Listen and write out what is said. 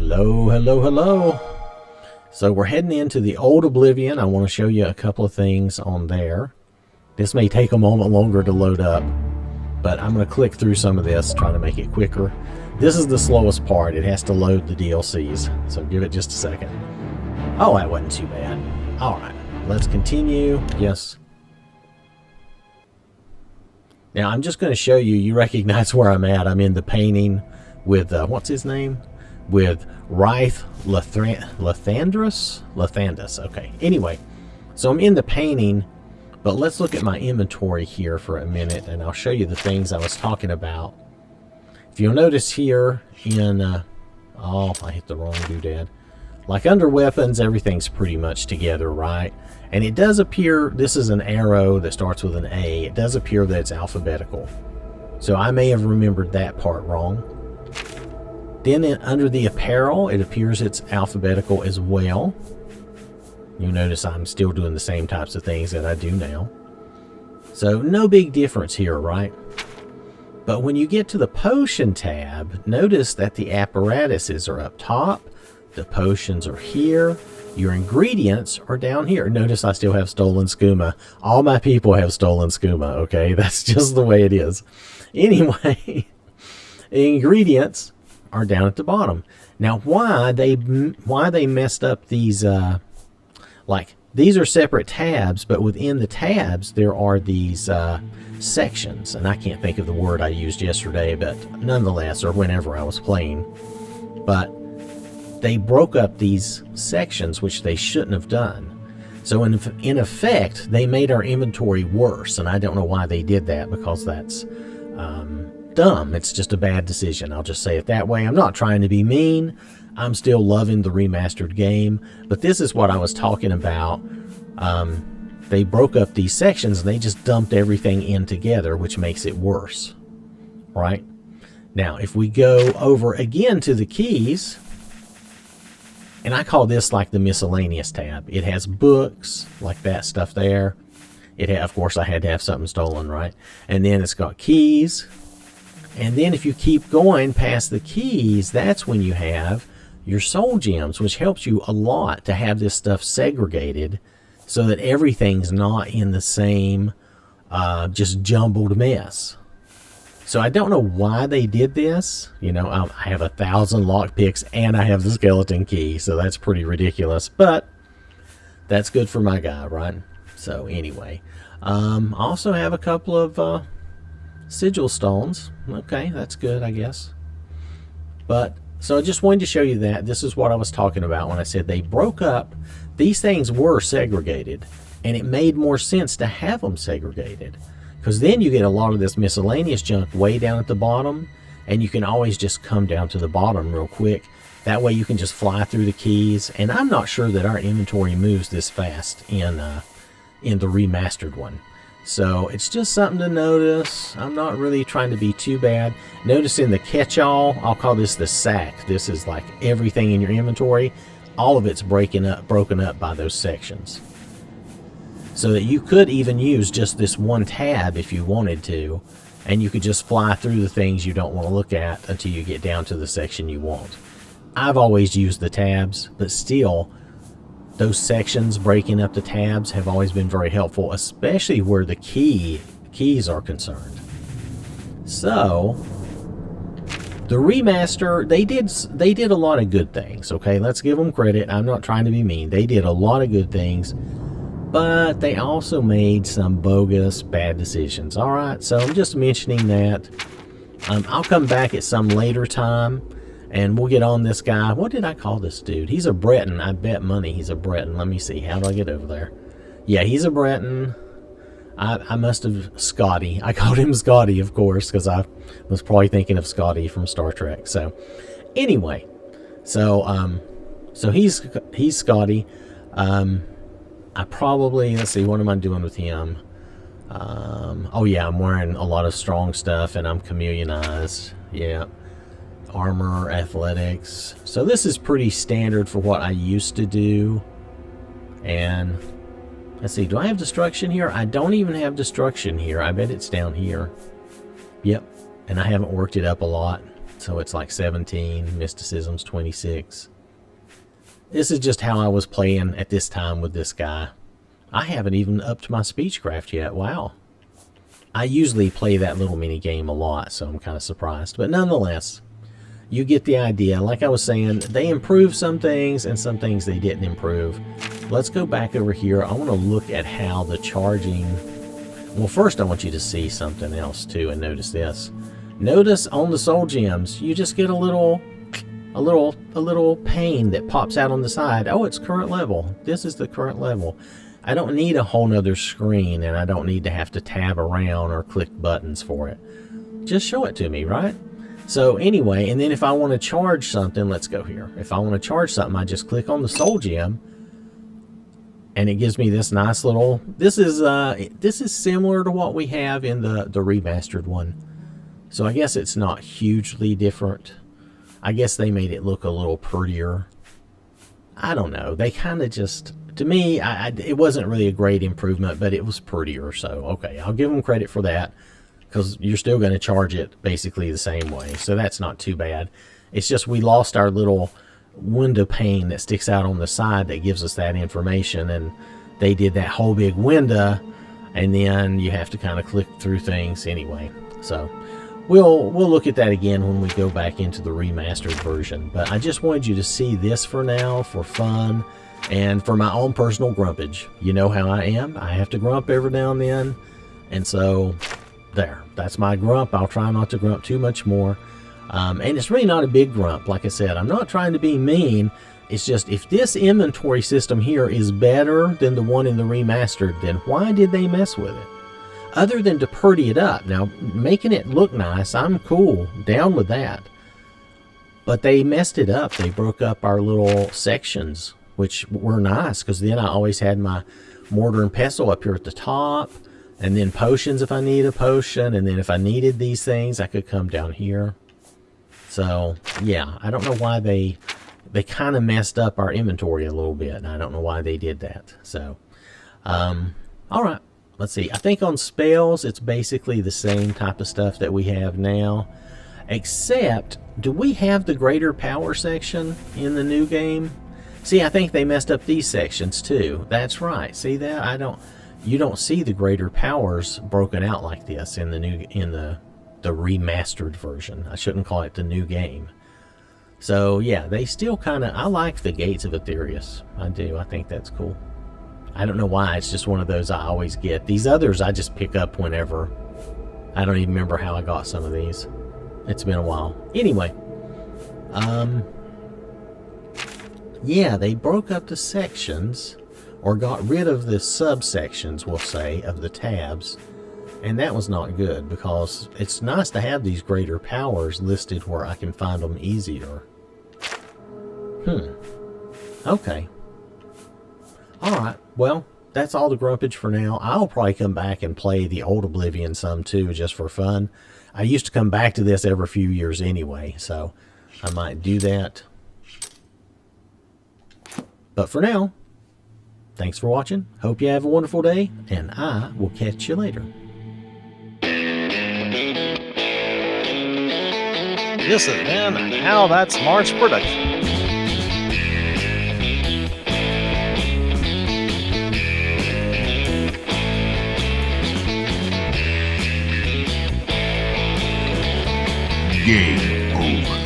Hello, hello, hello. So we're heading into the old Oblivion. I want to show you a couple of things on there. This may take a moment longer to load up, but I'm going to click through some of this, trying to make it quicker. This is the slowest part. It has to load the DLCs, so give it just a second. Oh, that wasn't too bad. Alright, let's continue. Yes. Now, I'm just going to show you, you recognize where I'm at. I'm in the painting with, what's his name? With Rife Lathandus. Okay, anyway, so I'm in the painting, but let's look at my inventory here for a minute, and I'll show you the things I was talking about. If you'll notice here in, oh, I hit the wrong doodad. Like under weapons, everything's pretty much together, right? And it does appear, this is an arrow that starts with an A. It does appear that it's alphabetical. So I may have remembered that part wrong. Then under the apparel, it appears it's alphabetical as well. You'll notice I'm still doing the same types of things that I do now. So no big difference here, right? But when you get to the potion tab, notice that the apparatuses are up top. The potions are here. Your ingredients are down here. Notice I still have stolen skooma. All my people have stolen skooma, okay? That's just the way it is. Anyway, ingredients are down at the bottom. Now, why they messed up these, like, these are separate tabs, but within the tabs, there are these sections. And I can't think of the word I used yesterday, but nonetheless, or whenever I was playing. But they broke up these sections, which they shouldn't have done. So in effect, they made our inventory worse, and I don't know why they did that, because that's dumb. It's just a bad decision. I'll just say it that way. I'm not trying to be mean. I'm still loving the remastered game, but this is what I was talking about. They broke up these sections, and they just dumped everything in together, which makes it worse, right? Now, if we go over again to the keys, and I call this like the miscellaneous tab. It has books, like that stuff there. Of course, I had to have something stolen, right? And then it's got keys. And then if you keep going past the keys, that's when you have your soul gems, which helps you a lot to have this stuff segregated so that everything's not in the same just jumbled mess. So I don't know why they did this. You know, I have 1,000 lockpicks and I have the skeleton key, so that's pretty ridiculous. But that's good for my guy, right? So anyway, I also have a couple of sigil stones. Okay, that's good, I guess. But so I just wanted to show you that. This is what I was talking about when I said they broke up. These things were segregated, and it made more sense to have them segregated. Because then you get a lot of this miscellaneous junk way down at the bottom, and you can always just come down to the bottom real quick. That way you can just fly through the keys, and I'm not sure that our inventory moves this fast in the remastered one. So it's just something to notice. I'm not really trying to be too bad. Notice in the catch-all, I'll call this the sack. This is like everything in your inventory. All of it's broken up by those sections. So that you could even use just this one tab if you wanted to, and you could just fly through the things you don't want to look at until you get down to the section you want. I've always used the tabs, but still, those sections breaking up the tabs have always been very helpful, especially where the keys are concerned. So the remaster, they did a lot of good things. Okay, let's give them credit. I'm not trying to be mean. They did a lot of good things. But they also made some bogus bad decisions. Alright, so I'm just mentioning that. I'll come back at some later time, and we'll get on this guy. What did I call this dude? He's a Breton. I bet money he's a Breton. Let me see. How do I get over there? Yeah, he's a Breton. I must have... Scotty. I called him Scotty, of course, because I was probably thinking of Scotty from Star Trek. So, anyway. So he's Scotty. I probably, let's see, what am I doing with him? Oh yeah, I'm wearing a lot of strong stuff, and I'm chameleonized. Yeah. Armor, athletics. So this is pretty standard for what I used to do. And let's see, do I have destruction here? I don't even have destruction here. I bet it's down here. Yep. And I haven't worked it up a lot. So it's like 17, mysticism's 26. This is just how I was playing at this time with this guy. I haven't even upped my speechcraft yet. Wow. I usually play that little mini game a lot, so I'm kind of surprised. But nonetheless, you get the idea. Like I was saying, they improved some things and some things they didn't improve. Let's go back over here. I want to look at how the charging... Well, first I want you to see something else too, and notice this. Notice on the soul gems, you just get a little pane that pops out on the side. Oh, it's current level. This is the current level. I don't need a whole nother screen, and I don't need to have to tab around or click buttons for it. Just show it to me, right? So anyway, and then if I want to charge something, let's go here. If I want to charge something, I just click on the soul gem, and it gives me this nice little... This is similar to what we have in the remastered one. So I guess it's not hugely different. I guess they made it look a little prettier. I don't know. They kind of just... To me, it wasn't really a great improvement, but it was prettier. So, okay, I'll give them credit for that, because you're still going to charge it basically the same way. So that's not too bad. It's just we lost our little window pane that sticks out on the side that gives us that information, and they did that whole big window, and then you have to kind of click through things anyway. So we'll look at that again when we go back into the remastered version. But I just wanted you to see this for now, for fun. And for my own personal grumpage. You know how I am. I have to grump every now and then. And so, there. That's my grump. I'll try not to grump too much more. And it's really not a big grump. Like I said, I'm not trying to be mean. It's just, if this inventory system here is better than the one in the remastered, then why did they mess with it? Other than to pretty it up. Now, making it look nice, I'm cool. Down with that. But they messed it up. They broke up our little sections, which were nice, because then I always had my mortar and pestle up here at the top, and then potions if I need a potion, and then if I needed these things, I could come down here. So, yeah, I don't know why they kind of messed up our inventory a little bit, and I don't know why they did that. So, alright, let's see. I think on spells, it's basically the same type of stuff that we have now, except, do we have the greater power section in the new game? See, I think they messed up these sections too. That's right. See that? You don't see the greater powers broken out like this in the remastered version. I shouldn't call it the new game. So yeah, they still kind of... I like the Gates of Aetherius. I do. I think that's cool. I don't know why. It's just one of those I always get. These others I just pick up whenever. I don't even remember how I got some of these. It's been a while. Anyway, yeah, they broke up the sections, or got rid of the subsections, we'll say, of the tabs. And that was not good, because it's nice to have these greater powers listed where I can find them easier. Okay. Alright, well, that's all the grumpage for now. I'll probably come back and play the old Oblivion some too, just for fun. I used to come back to this every few years anyway, so I might do that. But for now, thanks for watching. Hope you have a wonderful day, and I will catch you later. This has been an OwwThatSmarts production. Game over.